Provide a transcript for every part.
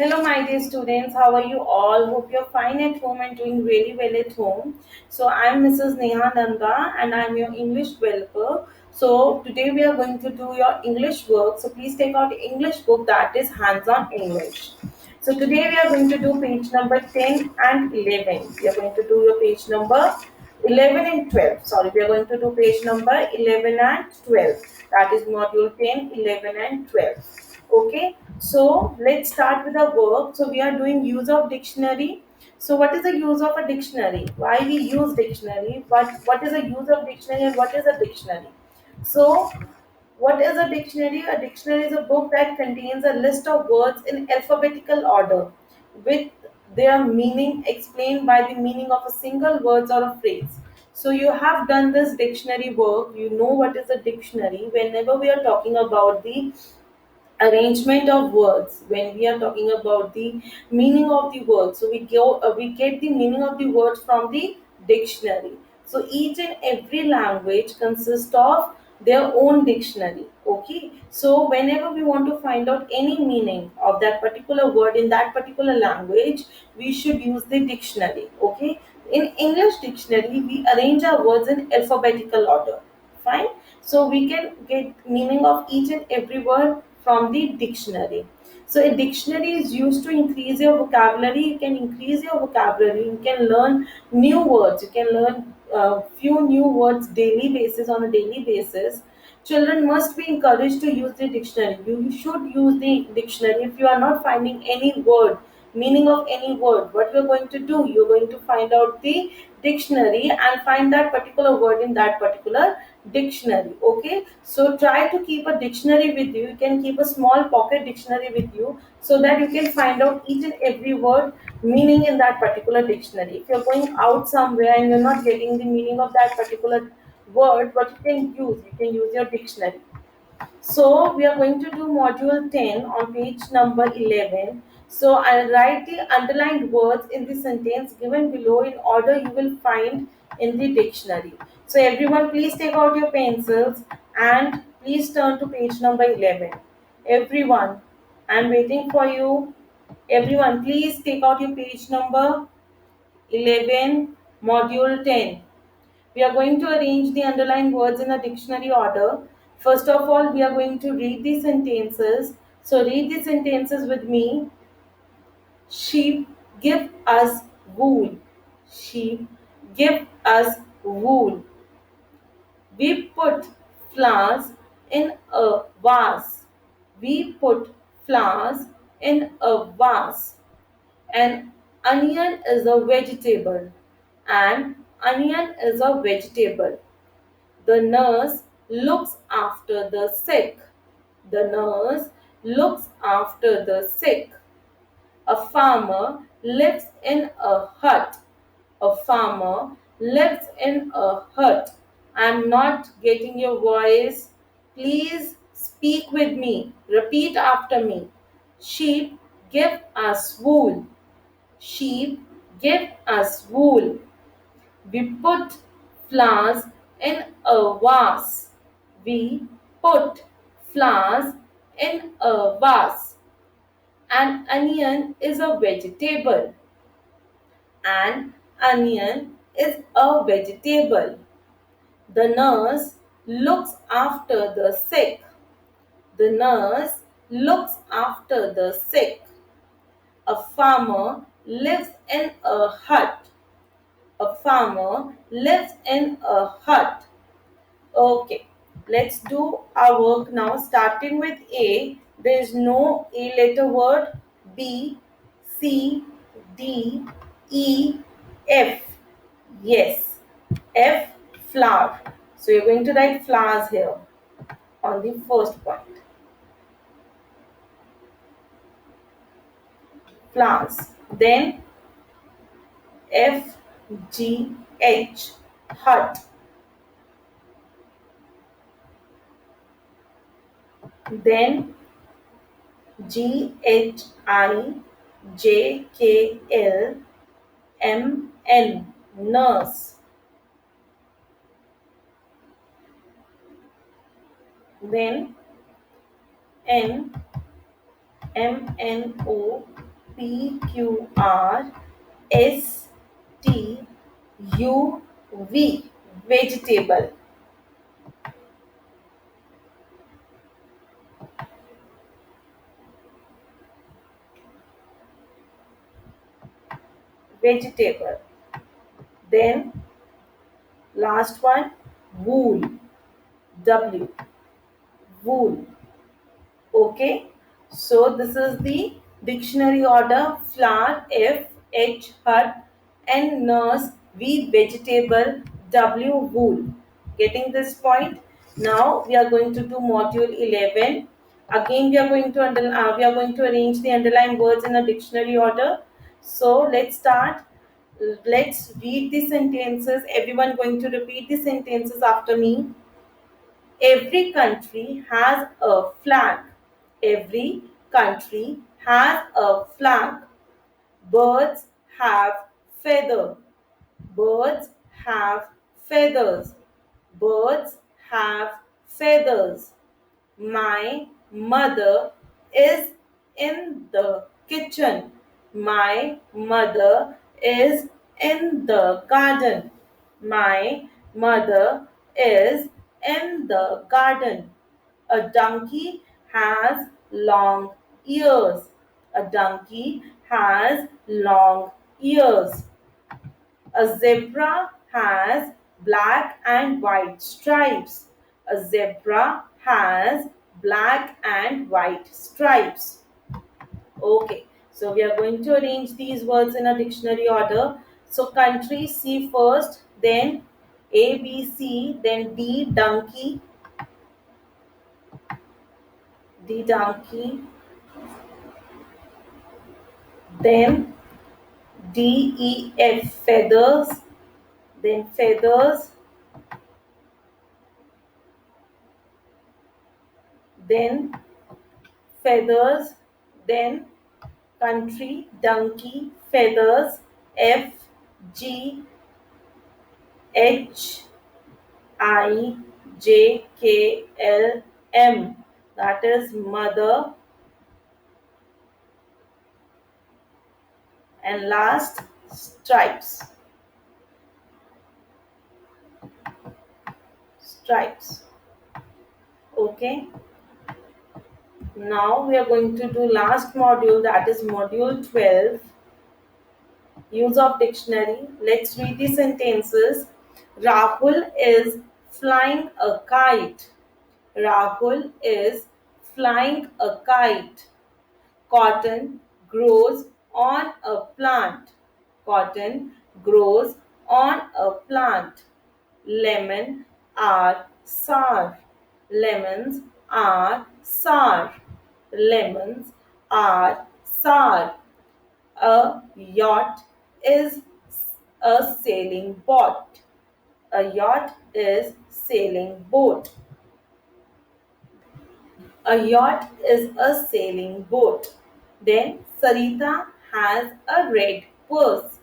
Hello, my dear students. How are you all? Hope you're fine at home and doing really well at home. So, I'm Mrs. Neha Nanda and I'm your English developer. So, today we are going to do your English work. So, please take out English book that is Hands on English. So, today we are going to do page number 10 and 11. We are going to do your page number 11 and 12. Sorry, we are going to do page number 11 and 12. That is module 10, 11 and 12. Okay, so let's start with the work. So we are doing use of dictionary. So what is the use of a dictionary? Why we use dictionary? What is the use of dictionary and what is a dictionary? So what is a dictionary? A dictionary is a book that contains a list of words in alphabetical order with their meaning explained by the meaning of a single words or a phrase. So you have done this dictionary work. You know what is a dictionary. Whenever we are talking about the arrangement of words, when we are talking about the meaning of the word, so we get the meaning of the words from the dictionary. So each and every language consists of their own dictionary. Okay, so whenever we want to find out any meaning of that particular word in that particular language, we should use the dictionary. Okay, in English dictionary we arrange our words in alphabetical order. Fine. So we can get meaning of each and every word from the dictionary. So a dictionary is used to increase your vocabulary. You can increase your vocabulary. You can learn new words. You can learn few new words daily basis on a daily basis. Children must be encouraged to use the dictionary. You should use the dictionary. If you are not finding any word, meaning of any word, what you're going to do, you're going to find out the dictionary and find that particular word in that particular dictionary. Okay, so try to keep a dictionary with you. You can keep a small pocket dictionary with you so that you can find out each and every word meaning in that particular dictionary. If you're going out somewhere and you're not getting the meaning of that particular word, what you can use your dictionary. So we are going to do module 10 on page number 11. So I'll write the underlined words in the sentence given below in order you will find in the dictionary. So everyone please take out your pencils and please turn to page number 11. Everyone, I'm waiting for you. Everyone please take out your page number 11, module 10. We are going to arrange the underlined words in a dictionary order. First of all, we are going to read the sentences. So, read the sentences with me. Sheep give us wool. Sheep give us wool. We put flowers in a vase. We put flowers in a vase. An onion is a vegetable. An onion is a vegetable. The nurse looks after the sick. The nurse looks after the sick. A farmer lives in a hut. A farmer lives in a hut. I'm not getting your voice. Please speak with me. Repeat after me. Sheep give us wool. Sheep give us wool. We put flowers in a vase. We put flowers in a vase. An onion is a vegetable. An onion is a vegetable. The nurse looks after the sick. The nurse looks after the sick. A farmer lives in a hut. A farmer lives in a hut. Okay, let's do our work now. Starting with A, there is no A letter word. B, C, D, E, F. Yes, F, flower. So you're going to write flowers here on the first point. Flowers. Then F, G, H, hut. Then G, H, I, J, K, L, MN, nurse. Then N, MNO, Vegetable. Vegetable. Vegetable. Then last one, wool. W. Wool. Okay. So this is the dictionary order: flower, F, H, hut, N, nurse, V, vegetable, W, wool. Getting this point? Now we are going to do module 11. Again, we are going to arrange the underlined words in a dictionary order. So let's start. Let's read the sentences. Everyone going to repeat the sentences after me. Every country has a flag. Every country has a flag. Birds have feather. Birds have feathers. Birds have feathers. My mother is in the kitchen. My mother is in the garden. My mother is in the garden. A donkey has long ears. A donkey has long ears. A zebra has black and white stripes. A zebra has black and white stripes. Okay, so we are going to arrange these words in a dictionary order. So, country C first, then A, B, C, then D, donkey, D, donkey, then D, E, F, feathers, then feathers, then feathers, then country, donkey, feathers, F, G, H, I, J, K, L, M. That is mother. And last, stripes. Stripes. Okay. Now we are going to do last module, that is module 12, use of dictionary. Let's read the sentences. Rahul is flying a kite. Rahul is flying a kite. Cotton grows on a plant. Cotton grows on a plant. Lemon are sour. Lemons are sour. Lemons are sour. A yacht is a sailing boat. A yacht is sailing boat. A yacht is a sailing boat. Then Sarita has a red purse.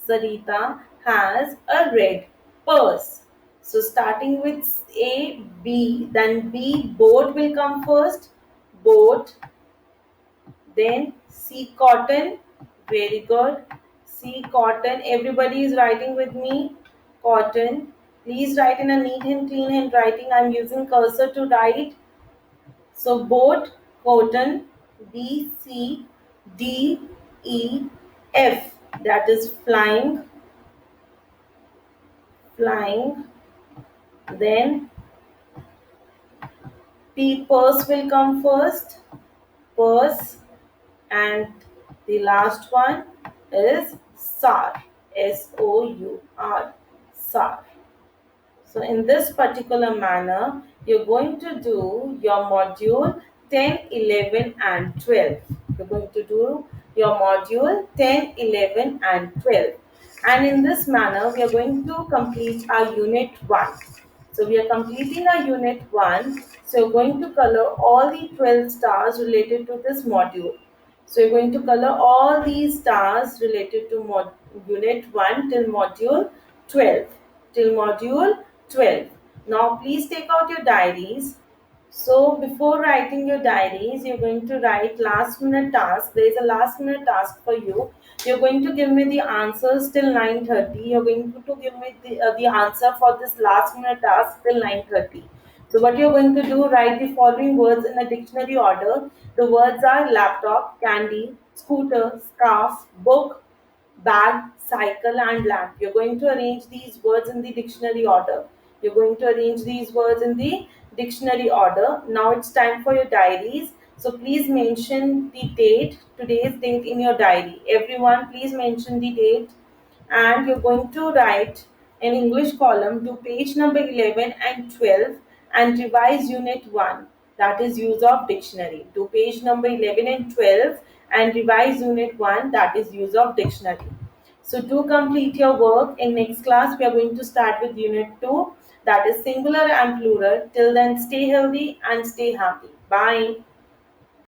Sarita has a red purse. So starting with A, B, then B, boat will come first. Boat. Then C, cotton. Very good. C, cotton. Everybody is writing with me. Cotton. Please write in a neat and clean handwriting. I'm using cursor to write. So boat, cotton, B, C, D, E, F. That is flying, flying. Then P, purse will come first. Purse. And the last one is SAR. SOUR. SAR. So in this particular manner, you're going to do your module 10, 11 and 12. You're going to do your module 10, 11 and 12. And in this manner, we are going to complete our unit 1. So we are completing our unit 1. So you're going to color all the 12 stars related to this module. So you're going to color all these stars related to unit 1 till module 12. Till module 12. Now please take out your diaries. So before writing your diaries, you're going to write last minute task. There is a last minute task for you. You're going to give me the answers till 9:30. You're going to give me the answer for this last minute task till 9:30. So what you're going to do, write the following words in a dictionary order. The words are laptop, candy, scooter, scarf, book, bag, cycle, and lamp. You're going to arrange these words in the dictionary order. You're going to arrange these words in the dictionary order. Now it's time for your diaries. So please mention the date, today's date in your diary. Everyone, please mention the date, and you're going to write an English column to page number 11 and 12 and revise unit 1, that is use of dictionary, to page number 11 and 12 and revise unit 1, that is use of dictionary. So to complete your work in next class we are going to start with unit 2, that is singular and plural. Till then, stay healthy and stay happy. Bye.